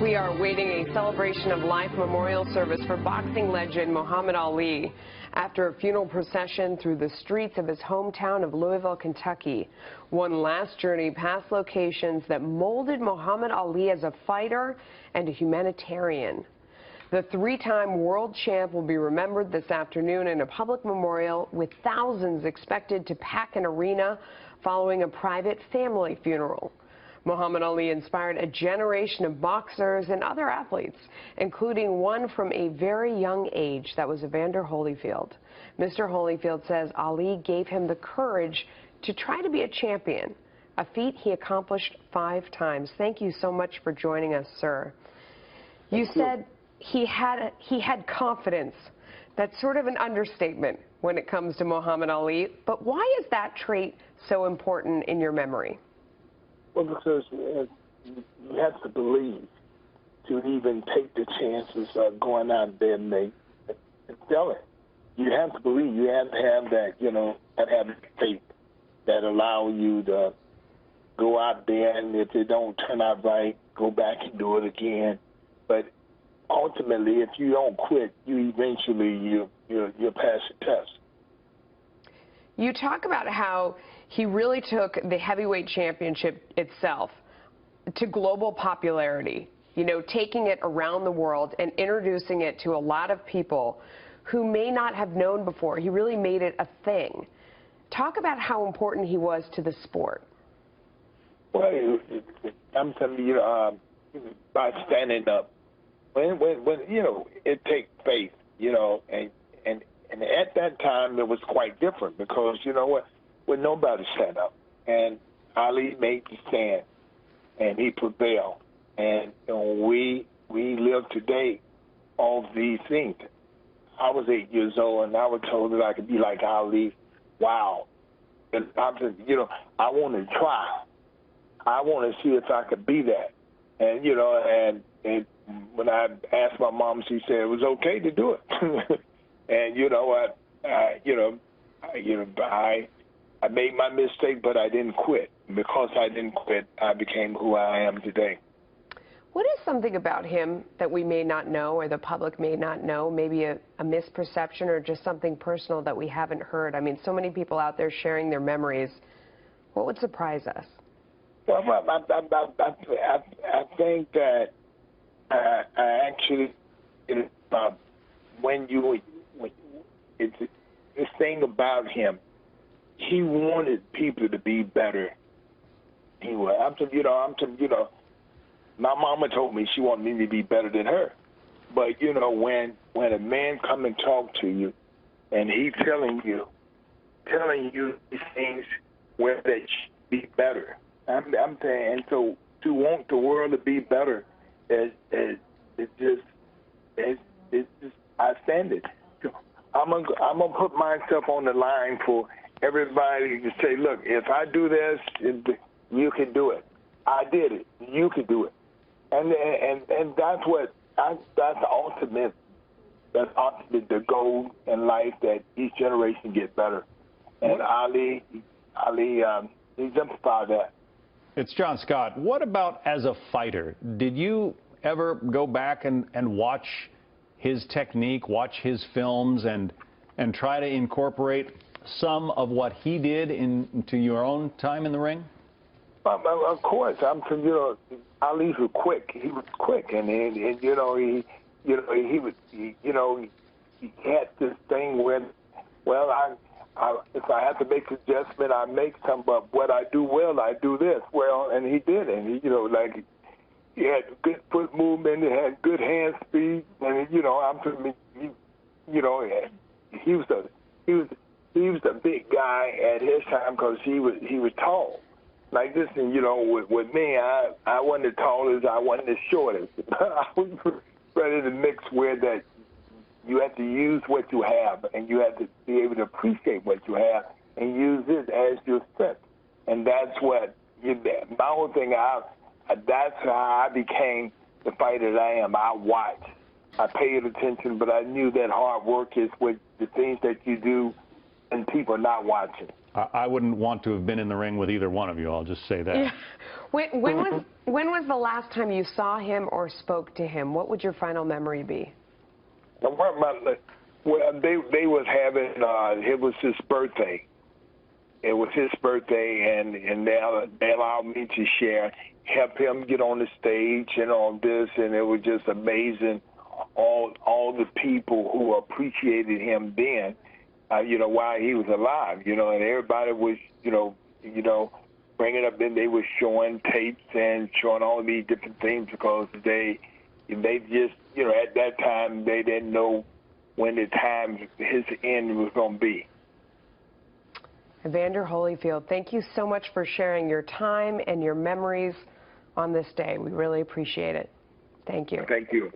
We are awaiting a celebration of life memorial service for boxing legend Muhammad Ali after a funeral procession through the streets of his hometown of Louisville, Kentucky. One last journey past locations that molded Muhammad Ali as a fighter and a humanitarian. The three-time world champ will be remembered this afternoon in a public memorial, with thousands expected to pack an arena following a private family funeral. Muhammad Ali inspired a generation of boxers and other athletes, including one from a very young age. That was Evander Holyfield. Mr. Holyfield says Ali gave him the courage to try to be a champion, a feat he accomplished 5 times. Thank you so much for joining us, sir. You said he had confidence. That's sort of an understatement when it comes to Muhammad Ali, but why is that trait so important in your memory? Well, because you have to believe to even take the chances of going out there and sell it. You have to believe. You have to have that, have faith that allow you to go out there, and if it don't turn out right, go back and do it again. But ultimately, if you don't quit, you eventually you'll pass the test. You talk about how he really took the heavyweight championship itself to global popularity, taking it around the world and introducing it to a lot of people who may not have known before. He really made it a thing. Talk about how important he was to the sport. Well, I'm telling you, by standing up, when it takes faith, and at that time it was quite different because when nobody stand up, and Ali made the stand, and he prevailed, and we live today all these things. I was 8 years old, and I was told that I could be like Ali. Wow! And I said, I want to try. I want to see if I could be that. And and when I asked my mom, she said it was okay to do it. And I made my mistake, but I didn't quit. Because I didn't quit, I became who I am today. What is something about him that we may not know, or the public may not know, maybe a misperception or just something personal that we haven't heard? I mean, so many people out there sharing their memories. What would surprise us? Well, I think that I actually, this thing about him, he wanted people to be better. He was. My mama told me she wanted me to be better than her. But when a man come and talk to you, and he telling you these things where they should be better. I'm saying, and so to want the world to be better is just I stand it. I'm gonna put myself on the line for everybody to say, look, if I do this, you can do it. I did it. You can do it. And that's the ultimate. That's ultimate the goal in life, that each generation gets better. And Ali exemplified that. It's John Scott. What about as a fighter? Did you ever go back and watch his technique, watch his films, and try to incorporate some of what he did into your own time in the ring? Of course, Ali was quick. He was quick, and he had this thing where, if I have to make an adjustment, I make some. But what I do well, I do this well, and he did, and he had good foot movement, he had good hand speed, and he was a big guy at his time because he was tall. Like this, and with me, I wasn't as tall as I wasn't as short as. I was ready to mix where that you have to use what you have, and you have to be able to appreciate what you have and use it as your strength. And that's what my whole thing. That's how I became the fighter that I am. I watched. I paid attention, but I knew that hard work is what the things that you do and people not watching. I wouldn't want to have been in the ring with either one of you. I'll just say that. Yeah. When was the last time you saw him or spoke to him? What would your final memory be? Well, they was having, it was his birthday. It was his birthday, and they allowed me to share, help him get on the stage and all this, and it was just amazing. All the people who appreciated him then, while he was alive, and everybody was, bringing up, and they were showing tapes and showing all these different things because they just, at that time they didn't know when the time his end was going to be. Evander Holyfield, thank you so much for sharing your time and your memories on this day. We really appreciate it. Thank you. Thank you.